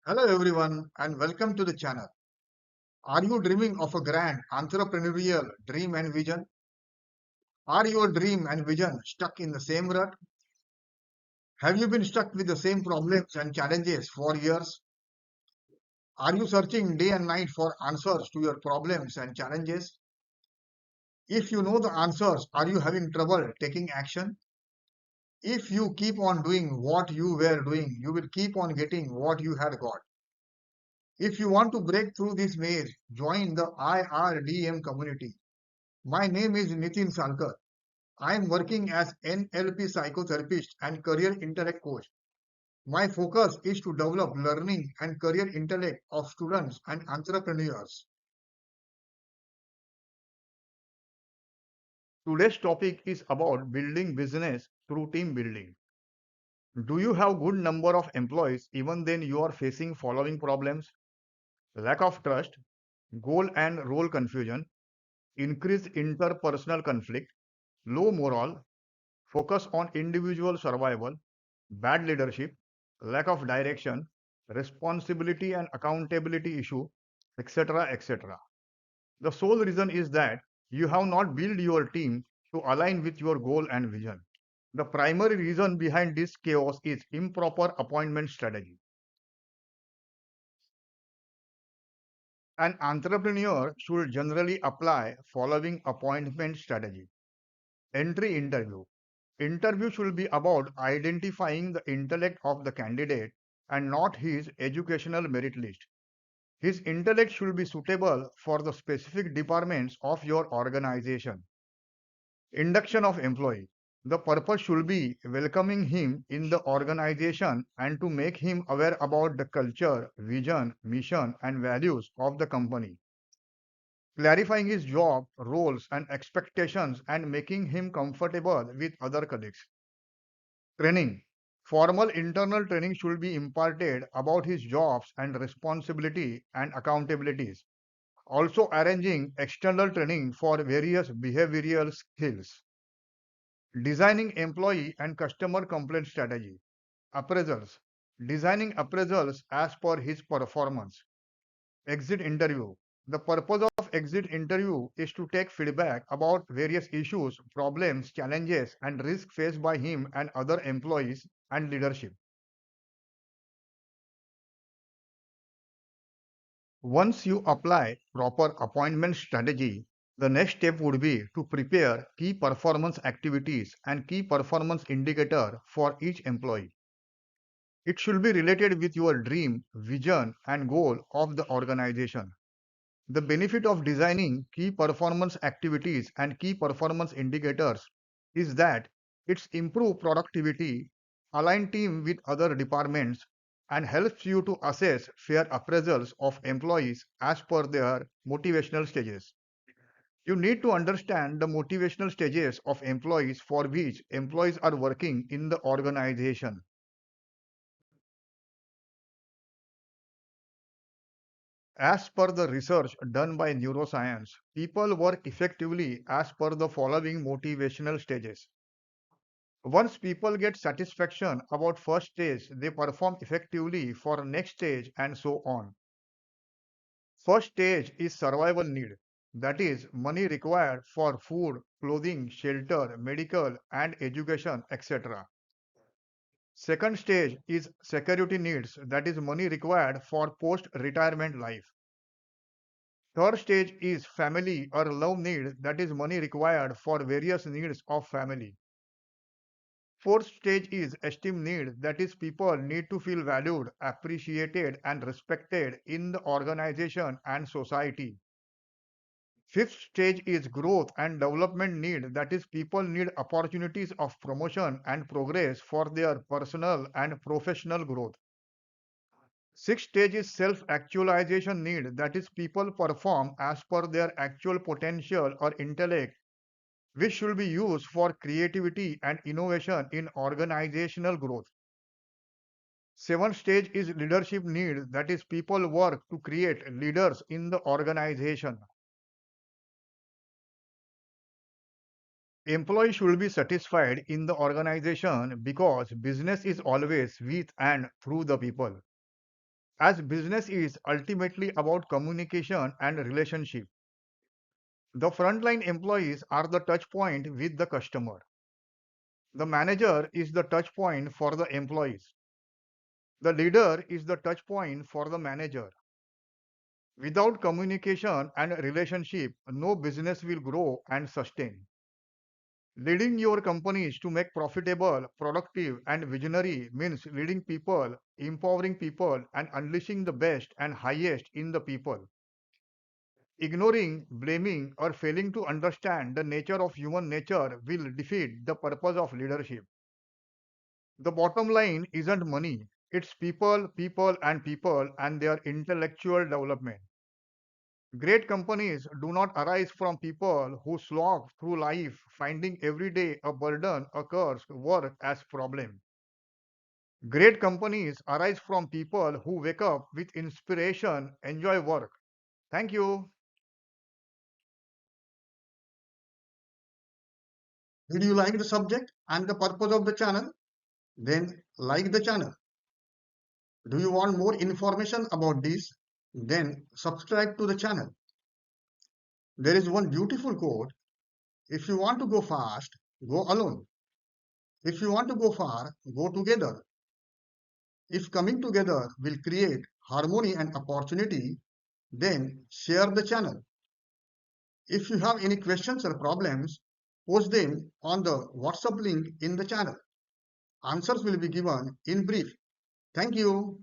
Hello everyone and welcome to the channel. Are you dreaming of a grand entrepreneurial dream and vision? Are your dream and vision stuck in the same rut? Have you been stuck with the same problems and challenges for years? Are you searching day and night for answers to your problems and challenges? If you know the answers, are you having trouble taking action? If you keep on doing what you were doing, you will keep on getting what you had got. If you want to break through this maze, join the IRDM community. My name is Nitin Salkar. I am working as NLP psychotherapist and career intellect coach. My focus is to develop learning and career intellect of students and entrepreneurs. Today's topic is about building business through team building. Do you have good number of employees even then you are facing following problems? Lack of trust, goal and role confusion, increased interpersonal conflict, low morale, focus on individual survival, bad leadership, lack of direction, responsibility and accountability issue, etc. etc. The sole reason is that you have not built your team to align with your goal and vision. The primary reason behind this chaos is improper appointment strategy. An entrepreneur should generally apply following appointment strategy. Entry interview. Interview should be about identifying the intellect of the candidate and not his educational merit list. His intellect should be suitable for the specific departments of your organization. Induction of employee. The purpose should be welcoming him in the organization and to make him aware about the culture, vision, mission, and values of the company. Clarifying his job, roles, and expectations and making him comfortable with other colleagues. Training. Formal internal training should be imparted about his jobs and responsibility and accountabilities. Also arranging external training for various behavioral skills. Designing employee and customer complaint strategy. Appraisals. Designing appraisals as per his performance. Exit interview. The purpose of exit interview is to take feedback about various issues, problems, challenges, and risks faced by him and other employees and leadership. Once you apply proper appointment strategy, the next step would be to prepare key performance activities and key performance indicator for each employee. It should be related with your dream, vision, and goal of the organization. The benefit of designing key performance activities and key performance indicators is that it's improve productivity, align team with other departments, and helps you to assess fair appraisals of employees as per their motivational stages. You need to understand the motivational stages of employees for which employees are working in the organization. As per the research done by neuroscience, people work effectively as per the following motivational stages. Once people get satisfaction about first stage, they perform effectively for next stage and so on. First stage is survival need. That is money required for food, clothing, shelter, medical and education, etc. Second stage is security needs. That is money required for post-retirement life. Third stage is family or love need, that is money required for various needs of family. Fourth stage is esteem need, that is people need to feel valued, appreciated and respected in the organization and society. Fifth stage is growth and development need, that is people need opportunities of promotion and progress for their personal and professional growth. Sixth stage is self-actualization need, that is people perform as per their actual potential or intellect, which should be used for creativity and innovation in organizational growth. Seventh stage is leadership need, that is people work to create leaders in the organization. Employees should be satisfied in the organization because business is always with and through the people. as business is ultimately about communication and relationship. The frontline employees are the touch point with the customer. The manager is the touch point for the employees. The leader is the touch point for the manager. Without communication and relationship, no business will grow and sustain. Leading your companies to make profitable, productive, and visionary means leading people, empowering people, and unleashing the best and highest in the people. Ignoring, blaming, or failing to understand the nature of human nature will defeat the purpose of leadership. The bottom line isn't money, it's people, people, and their intellectual development. Great companies do not arise from people who slog through life, finding every day a burden, a curse, work as problem. Great companies arise from people who wake up with inspiration, enjoy work. Thank you. Did you like the subject and the purpose of the channel? Then like the channel. Do you want more information about this? Then subscribe to the channel. There is one beautiful quote. If you want to go fast, go alone. If you want to go far, go together. If coming together will create harmony and opportunity, then share the channel. If you have any questions or problems, post them on the WhatsApp link in the channel. Answers will be given in brief. Thank you.